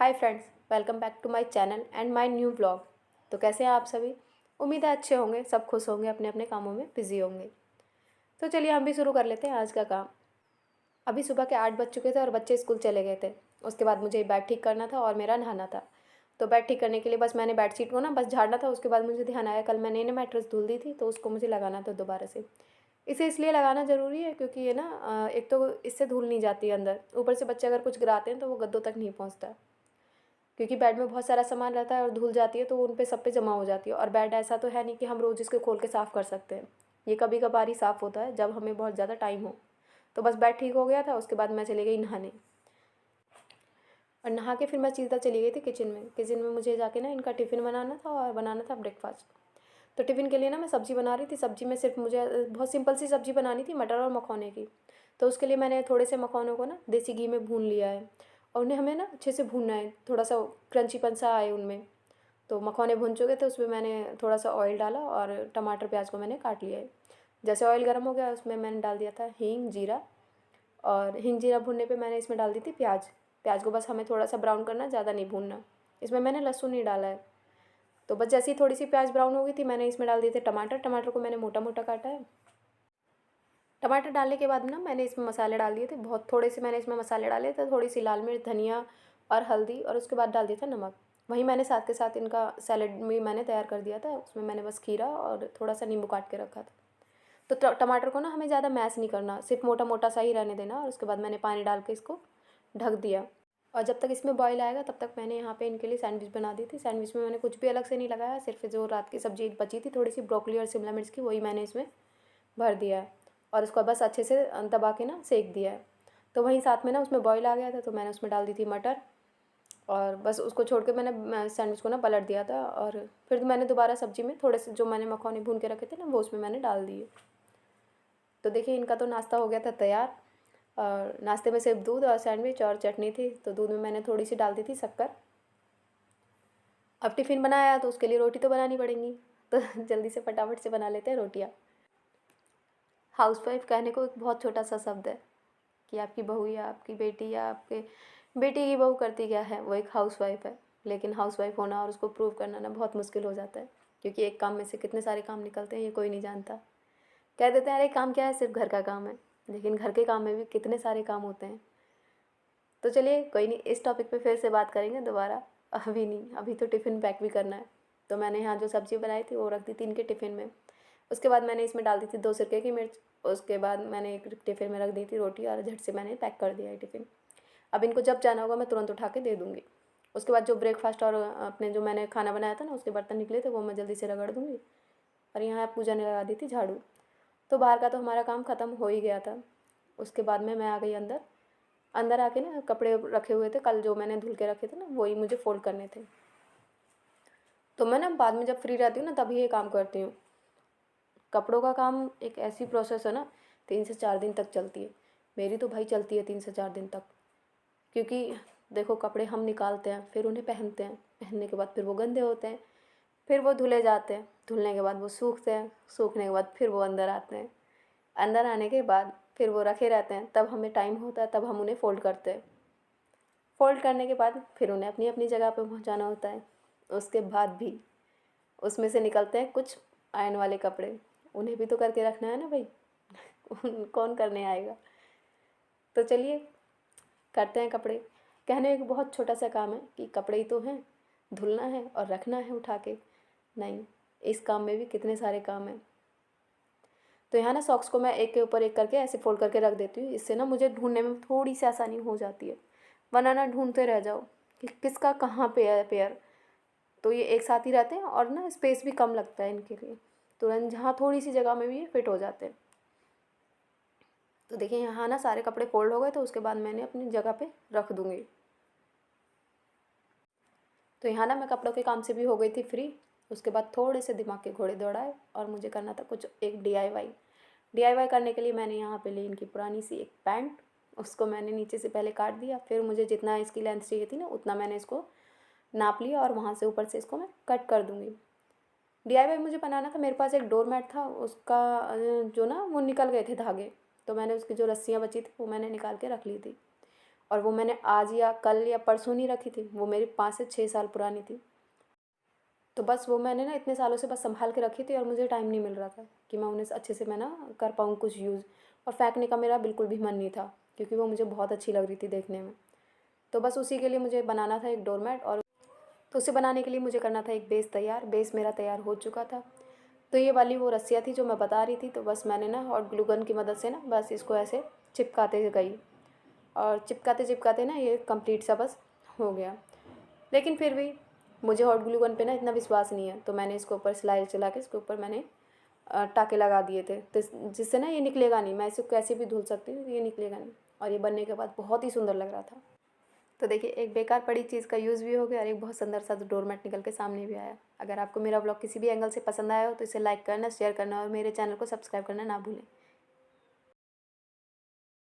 Hi friends, welcome back to my channel and my new blog. तो कैसे हैं आप सभी। उम्मीद है अच्छे होंगे, सब खुश होंगे, अपने अपने कामों में बिजी होंगे। तो चलिए हम भी शुरू कर लेते हैं आज का काम। अभी सुबह के 8 बज चुके थे और बच्चे स्कूल चले गए थे। उसके बाद मुझे बेड ठीक करना था और मेरा नहाना था। तो बेड ठीक करने के लिए बस मैंने बेडशीट को ना बस झाड़ना था। उसके बाद मुझे ध्यान आया कल मैंने ना मैट्रेस धुल दी थी, तो उसको मुझे लगाना था दोबारा से। इसे इसलिए लगाना ज़रूरी है क्योंकि ये ना एक तो इससे धूल नहीं जाती है अंदर, ऊपर से बच्चे अगर कुछ गिराते हैं तो वो गद्दों तक नहीं पहुँचता, क्योंकि बेड में बहुत सारा सामान रहता है और धूल जाती है तो उन पे सब पे जमा हो जाती है। और बेड ऐसा तो है नहीं कि हम रोज़ इसको खोल के साफ़ कर सकते हैं। ये कभी कभार ही साफ़ होता है जब हमें बहुत ज़्यादा टाइम हो। तो बस बेड ठीक हो गया था, उसके बाद मैं चली गई नहाने। और नहा के फिर मैं सीधा चली गई थी किचन में मुझे जाके ना इनका टिफ़िन बनाना था और बनाना था ब्रेकफास्ट। तो टिफ़िन के लिए ना मैं सब्ज़ी बना रही थी। सब्ज़ी में सिर्फ मुझे बहुत सिंपल सी सब्ज़ी बनानी थी, मटर और मखौने की। तो उसके लिए मैंने थोड़े से मखौनों को ना देसी घी में भून लिया है और उन्हें हमें ना अच्छे से भूनना है, थोड़ा सा क्रंचीपन सा आए उनमें। तो मखौने भून चुके थे, उसमें मैंने थोड़ा सा ऑयल डाला और टमाटर प्याज को मैंने काट लिया है। जैसे ऑयल गर्म हो गया उसमें मैंने डाल दिया था हींग जीरा। और हींग जीरा भूनने पे मैंने इसमें डाल दी थी प्याज। प्याज को बस हमें थोड़ा सा ब्राउन करना, ज़्यादा नहीं भूनना। इसमें मैंने लहसुन नहीं डाला है। तो बस जैसे ही थोड़ी सी प्याज ब्राउन हो गई थी, मैंने इसमें डाल दिए थे टमाटर। टमाटर को मैंने मोटा मोटा काटा है। टमाटर डालने के बाद ना मैंने इसमें मसाले डाल दिए थे, बहुत थोड़े से मैंने इसमें मसाले डाले थे, थोड़ी सी लाल मिर्च, धनिया और हल्दी, और उसके बाद डाल दिया था नमक। वहीं मैंने साथ के साथ इनका सैलेड भी मैंने तैयार कर दिया था। उसमें मैंने बस खीरा और थोड़ा सा नींबू काट के रखा था। तो टमाटर को ना हमें ज़्यादा मैश नहीं करना, सिर्फ मोटा मोटा सा ही रहने देना। और उसके बाद मैंने पानी डाल के इसको ढक दिया। और जब तक इसमें बॉईल आएगा तब तक मैंने यहाँ पे इनके लिए सैंडविच बना दी थी। सैंडविच में मैंने कुछ भी अलग से नहीं लगाया, सिर्फ जो रात की सब्जी बची थी थोड़ी सी ब्रोकली और शिमला मिर्च की, वही मैंने इसमें भर दिया है। और उसको बस अच्छे से दबा के ना सेक दिया है। तो वहीं साथ में ना उसमें बॉईल आ गया था, तो मैंने उसमें डाल दी थी मटर। और बस उसको छोड़ के मैंने सैंडविच को ना पलट दिया था। और फिर मैंने दोबारा सब्जी में थोड़े से जो मैंने मखौने भून के रखे थे ना, वो उसमें मैंने डाल दिए। तो देखिए इनका तो नाश्ता हो गया था तैयार। और नाश्ते में सिर्फ दूध और सैंडविच और चटनी थी, तो दूध में मैंने थोड़ी सी डाल दी थी शक्कर। अब टिफ़िन बनाया तो उसके लिए रोटी तो बनानी पड़ेंगी, तो जल्दी से फटाफट से बना लेते हैं रोटियाँ। हाउसवाइफ कहने को एक बहुत छोटा सा शब्द है कि आपकी बहू या आपकी बेटी या आपके बेटी की बहू करती क्या है, वो एक हाउसवाइफ है। लेकिन हाउसवाइफ होना और उसको प्रूव करना ना बहुत मुश्किल हो जाता है, क्योंकि एक काम में से कितने सारे काम निकलते हैं ये कोई नहीं जानता। कह देते हैं अरे काम क्या है, सिर्फ घर का काम है, लेकिन घर के काम में भी कितने सारे काम होते हैं। तो चलिए कोई नहीं, इस टॉपिक पे फिर से बात करेंगे दोबारा। अभी नहीं, अभी तो टिफ़िन पैक भी करना है। तो मैंने यहाँ जो सब्ज़ी बनाई थी वो रख दी थी इनके टिफ़िन में। उसके बाद मैंने इसमें डाल दी थी 2 सिरके की मिर्च। उसके बाद मैंने एक टिफ़िन में रख दी थी रोटी और झट से मैंने पैक कर दिया है टिफ़िन। अब इनको जब जाना होगा मैं तुरंत उठा के दे दूँगी। उसके बाद जो ब्रेकफास्ट और अपने जो मैंने खाना बनाया था ना उसके बर्तन निकले थे, वो मैं जल्दी से रगड़ दूँगी। और यहाँ पूजा ने लगा दी थी झाड़ू। तो बाहर का तो हमारा काम ख़त्म हो ही गया था। उसके बाद में मैं आ गई अंदर। अंदर आके ना कपड़े रखे हुए थे कल जो मैंने धुल के रखे थे ना, वही मुझे फ़ोल्ड करने थे। तो मैं ना बाद में जब फ्री रहती हूँ ना तभी ये काम करती हूँ। कपड़ों का काम एक ऐसी प्रोसेस है ना, 3 से 4 दिन तक चलती है। मेरी तो भाई चलती है 3 से 4 दिन तक। क्योंकि देखो कपड़े हम निकालते हैं, फिर उन्हें पहनते हैं, पहनने के बाद फिर वो गंदे होते हैं, फिर वो धुले जाते हैं, धुलने के बाद वो सूखते हैं, सूखने के बाद फिर वो अंदर आते हैं, अंदर आने के बाद फिर वो रखे रहते हैं। तब हमें टाइम होता है, तब हम उन्हें फ़ोल्ड करते हैं। फ़ोल्ड करने के बाद फिर उन्हें अपनी अपनी जगह पे पहुंचाना होता है। उसके बाद भी उसमें से निकलते हैं कुछ आयरन वाले कपड़े, उन्हें भी तो करके रखना है ना भाई। कौन करने आएगा। तो चलिए करते हैं कपड़े। कहने एक बहुत छोटा सा काम है कि कपड़े ही तो हैं, धुलना है और रखना है उठा के। नहीं, इस काम में भी कितने सारे काम हैं। तो यहाँ ना सॉक्स को मैं एक के ऊपर एक करके ऐसे फोल्ड करके रख देती हूँ। इससे ना मुझे ढूंढने में थोड़ी सी आसानी हो जाती है, वरना ना ढूंढते रह जाओ कि किसका कहाँ पे है पेयर। तो ये एक साथ ही रहते हैं और ना स्पेस भी कम लगता है इनके लिए, तुरंत जहाँ थोड़ी सी जगह में भी ये फिट हो जाते हैं। तो देखिए यहाँ ना सारे कपड़े फोल्ड हो गए, तो उसके बाद मैंने अपनी जगह पे रख दूँगी। तो यहाँ ना मैं कपड़ों के काम से भी हो गई थी फ्री। उसके बाद थोड़े से दिमाग के घोड़े दौड़ाए और मुझे करना था कुछ एक डीआईवाई करने के लिए मैंने यहाँ पे ली इनकी पुरानी सी एक पैंट। उसको मैंने नीचे से पहले काट दिया, फिर मुझे जितना इसकी लेंथ चाहिए थी ना उतना मैंने इसको नाप लिया और वहाँ से ऊपर से इसको मैं कट कर दूँगी। डीआईवाई मुझे बनाना था, मेरे पास एक डोर मैट था, उसका जो ना वो निकल गए थे धागे, तो मैंने उसकी जो रस्सियाँ बची थी वो मैंने निकाल के रख ली थी। और वो मैंने आज या कल या परसों नहीं रखी थी, वो मेरी 5 से 6 साल पुरानी थी। तो बस वो मैंने ना इतने सालों से बस संभाल के रखी थी और मुझे टाइम नहीं मिल रहा था कि मैं उन्हें अच्छे से मैं ना कर पाऊँ कुछ यूज़। और फेंकने का मेरा बिल्कुल भी मन नहीं था, क्योंकि वो मुझे बहुत अच्छी लग रही थी देखने में। तो बस उसी के लिए मुझे बनाना था एक डोरमैट, और तो उसे बनाने के लिए मुझे करना था एक बेस तैयार। बेस मेरा तैयार हो चुका था। तो ये वाली वो रस्सियाँ थी जो मैं बता रही थी। तो बस मैंने ना हॉट ग्लू गन की मदद से ना बस इसको ऐसे चिपकाते गई, और चिपकाते चिपकाते ना ये कंप्लीट सा बस हो गया। लेकिन फिर भी मुझे हॉट ग्लू गन पे ना इतना विश्वास नहीं है, तो मैंने इसके ऊपर सिलाई चला के इसके ऊपर मैंने टाँके लगा दिए थे, तो जिससे ना ये निकलेगा नहीं। मैं इसे कैसे भी धुल सकती हूँ, ये निकलेगा नहीं। और ये बनने के बाद बहुत ही सुंदर लग रहा था। तो देखिए, एक बेकार पड़ी चीज़ का यूज़ भी हो गया और एक बहुत सुंदर सा डोरमेट निकल के सामने भी आया। अगर आपको मेरा ब्लॉग किसी भी एंगल से पसंद आया हो तो इसे लाइक करना, शेयर करना और मेरे चैनल को सब्सक्राइब करना ना भूलें।